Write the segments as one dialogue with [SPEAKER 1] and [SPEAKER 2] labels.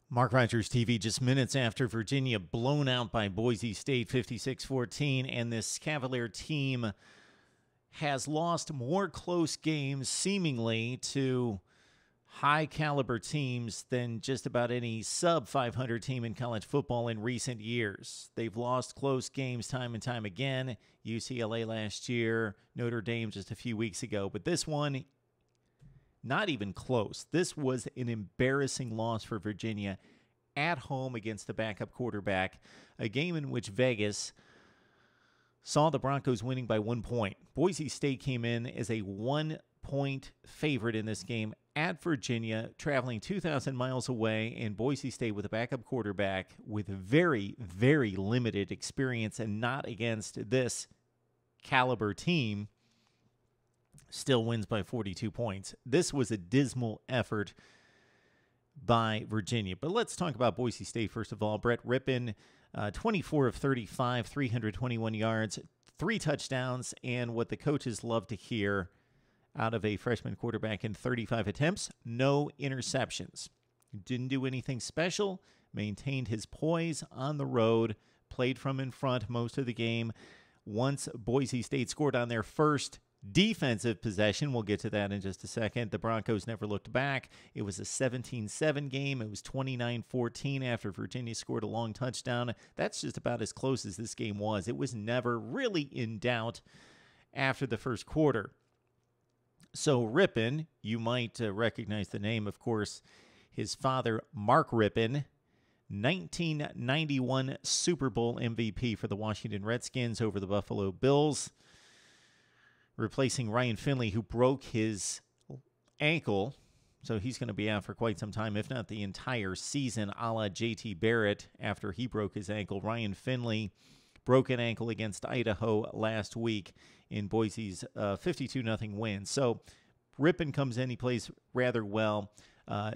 [SPEAKER 1] Mark Rogers TV, just minutes after Virginia blown out by Boise State 56-14, and this Cavalier team has lost more close games seemingly to high-caliber teams than just about any sub-500 team in college football in recent years. They've lost close games time and time again. UCLA last year, Notre Dame just a few weeks ago, but this one, not even close. This was an embarrassing loss for Virginia at home against the backup quarterback, a game in which Vegas saw the Broncos winning by 1 point. Boise State came in as a 1-point favorite in this game at Virginia, traveling 2,000 miles away, and Boise State with a backup quarterback with very, very limited experience and not against this caliber team, still wins by 42 points. This was a dismal effort by Virginia. But let's talk about Boise State first of all. Brett Rypien, 24 of 35, 321 yards, 3 touchdowns, and what the coaches love to hear out of a freshman quarterback in 35 attempts, no interceptions. Didn't do anything special, maintained his poise on the road, played from in front most of the game. Once Boise State scored on their first defensive possession, we'll get to that in just a second, the Broncos never looked back. It was a 17-7 game. It was 29-14 after Virginia scored a long touchdown. That's just about as close as this game was. It was never really in doubt after the first quarter. So Rypien, you might recognize the name, of course, his father, Mark Rypien, 1991 Super Bowl MVP for the Washington Redskins over the Buffalo Bills, replacing Ryan Finley, who broke his ankle. So he's going to be out for quite some time, if not the entire season, a la J.T. Barrett after he broke his ankle. Ryan Finley broke an ankle against Idaho last week in Boise's 52-0 win. So Rypien comes in. He plays rather well.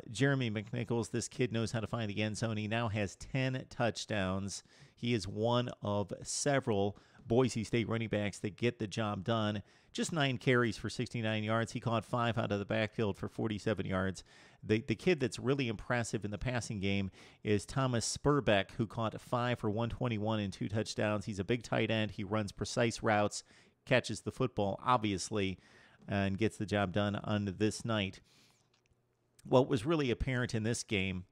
[SPEAKER 1] Jeremy McNichols, this kid knows how to find the end zone. He now has 10 touchdowns. He is one of several Boise State running backs that get the job done. Just 9 carries for 69 yards. He caught 5 out of the backfield for 47 yards. The kid that's really impressive in the passing game is Thomas Sperbeck, who caught 5 for 121 and 2 touchdowns. He's a big tight end. He runs precise routes, catches the football, obviously, and gets the job done on this night. What was really apparent in this game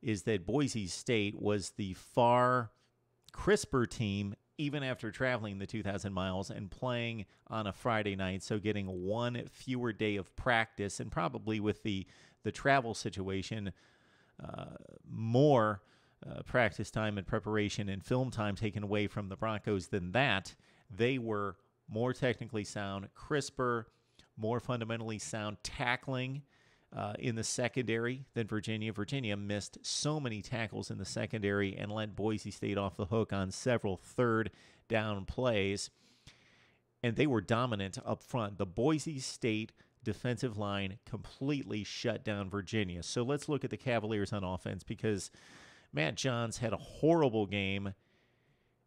[SPEAKER 1] is that Boise State was the far crisper team, even after traveling the 2,000 miles and playing on a Friday night, so getting one fewer day of practice, and probably with the travel situation, more practice time and preparation and film time taken away from the Broncos than that. They were more technically sound, crisper, more fundamentally sound tackling in the secondary than Virginia. Virginia missed so many tackles in the secondary and let Boise State off the hook on several third down plays. And they were dominant up front. The Boise State defensive line completely shut down Virginia. So let's look at the Cavaliers on offense, because Matt Johns had a horrible game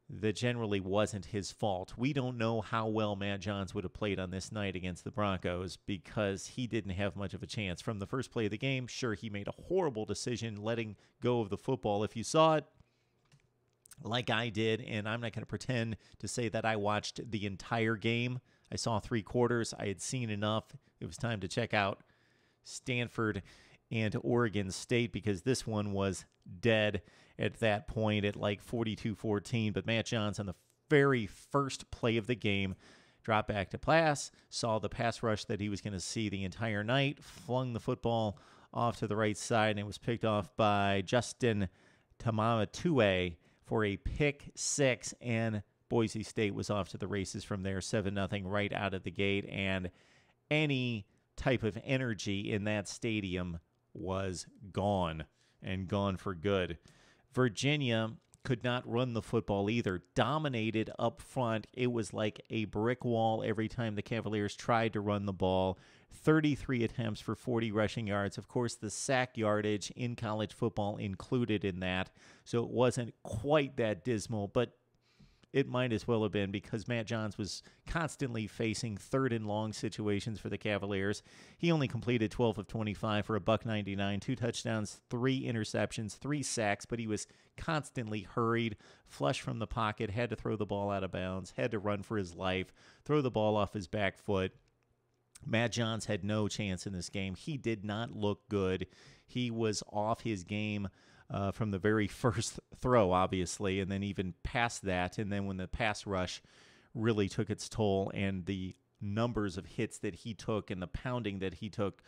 [SPEAKER 1] that generally wasn't his fault. We don't know how well Matt Johns would have played on this night against the Broncos, because he didn't have much of a chance. From the first play of the game, sure, he made a horrible decision letting go of the football. If you saw it like I did, and I'm not going to pretend to say that I watched the entire game. I saw 3 quarters. I had seen enough. It was time to check out Stanford and Oregon State, because this one was dead at that point at like 42-14. But Matt Johns, on the very first play of the game, dropped back to pass, saw the pass rush that he was going to see the entire night, flung the football off to the right side, and it was picked off by Justin Tamamatue for a pick 6, and Boise State was off to the races from there, 7-0 right out of the gate, and any type of energy in that stadium was gone, and gone for good. Virginia could not run the football either. Dominated up front. It was like a brick wall every time the Cavaliers tried to run the ball. 33 attempts for 40 rushing yards. Of course, the sack yardage in college football included in that, so it wasn't quite that dismal, but it might as well have been, because Matt Johns was constantly facing third and long situations for the Cavaliers. He only completed 12 of 25 for a $199, 2 touchdowns, 3 interceptions, 3 sacks, but he was constantly hurried, flush from the pocket, had to throw the ball out of bounds, had to run for his life, throw the ball off his back foot. Matt Johns had no chance in this game. He did not look good. He was off his game from the very first throw, obviously, and then even past that. And then when the pass rush really took its toll, and the numbers of hits that he took and the pounding that he took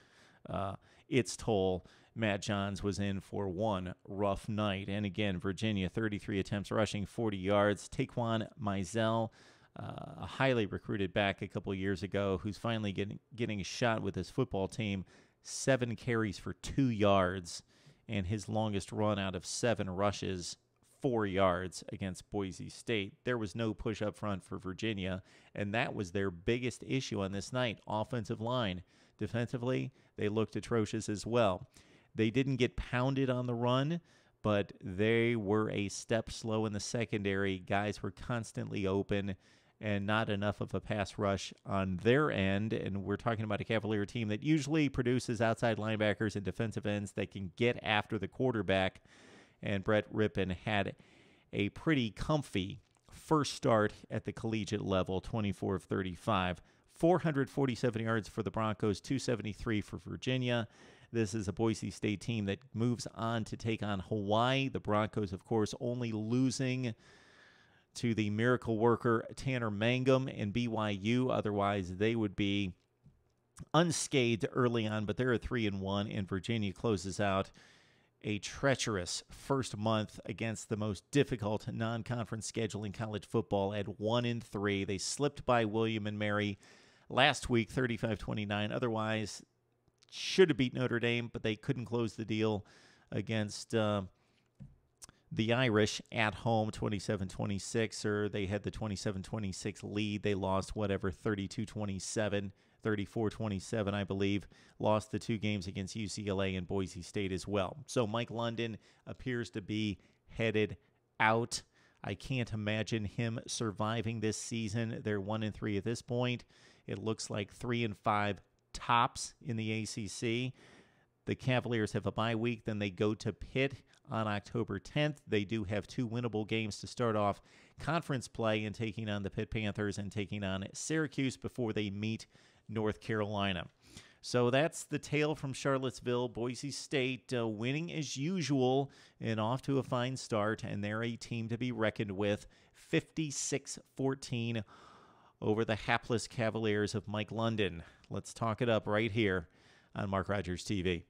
[SPEAKER 1] its toll, Matt Johns was in for one rough night. And again, Virginia, 33 attempts rushing, 40 yards. Taquan Mizell, a highly recruited back a couple years ago, who's finally getting a shot with his football team, 7 carries for 2 yards, and his longest run out of 7 rushes, 4 yards against Boise State. There was no push up front for Virginia, and that was their biggest issue on this night. Offensive line. Defensively, they looked atrocious as well. They didn't get pounded on the run, but they were a step slow in the secondary. Guys were constantly open, and not enough of a pass rush on their end. And we're talking about a Cavalier team that usually produces outside linebackers and defensive ends that can get after the quarterback. And Brett Rypien had a pretty comfy first start at the collegiate level, 24 of 35. 447 yards for the Broncos, 273 for Virginia. This is a Boise State team that moves on to take on Hawaii. The Broncos, of course, only losing to the miracle worker Tanner Mangum and BYU. Otherwise, they would be unscathed early on, but they're at 3-1, and Virginia closes out a treacherous first month against the most difficult non-conference schedule in college football at 1-3. They slipped by William and Mary last week, 35-29. Otherwise, should have beat Notre Dame, but they couldn't close the deal against the Irish at home, 27-26, or they had the 27-26 lead. They lost, 32-27, 34-27, I believe. Lost the 2 games against UCLA and Boise State as well. So Mike London appears to be headed out. I can't imagine him surviving this season. They're 1-3 at this point. It looks like 3-5 tops in the ACC. The Cavaliers have a bye week. Then they go to Pitt on October 10th. They do have 2 winnable games to start off conference play, and taking on the Pitt Panthers and taking on Syracuse before they meet North Carolina. So that's the tale from Charlottesville. Boise State winning as usual and off to a fine start, and they're a team to be reckoned with. 56-14 over the hapless Cavaliers of Mike London. Let's talk it up right here on Mark Rogers TV.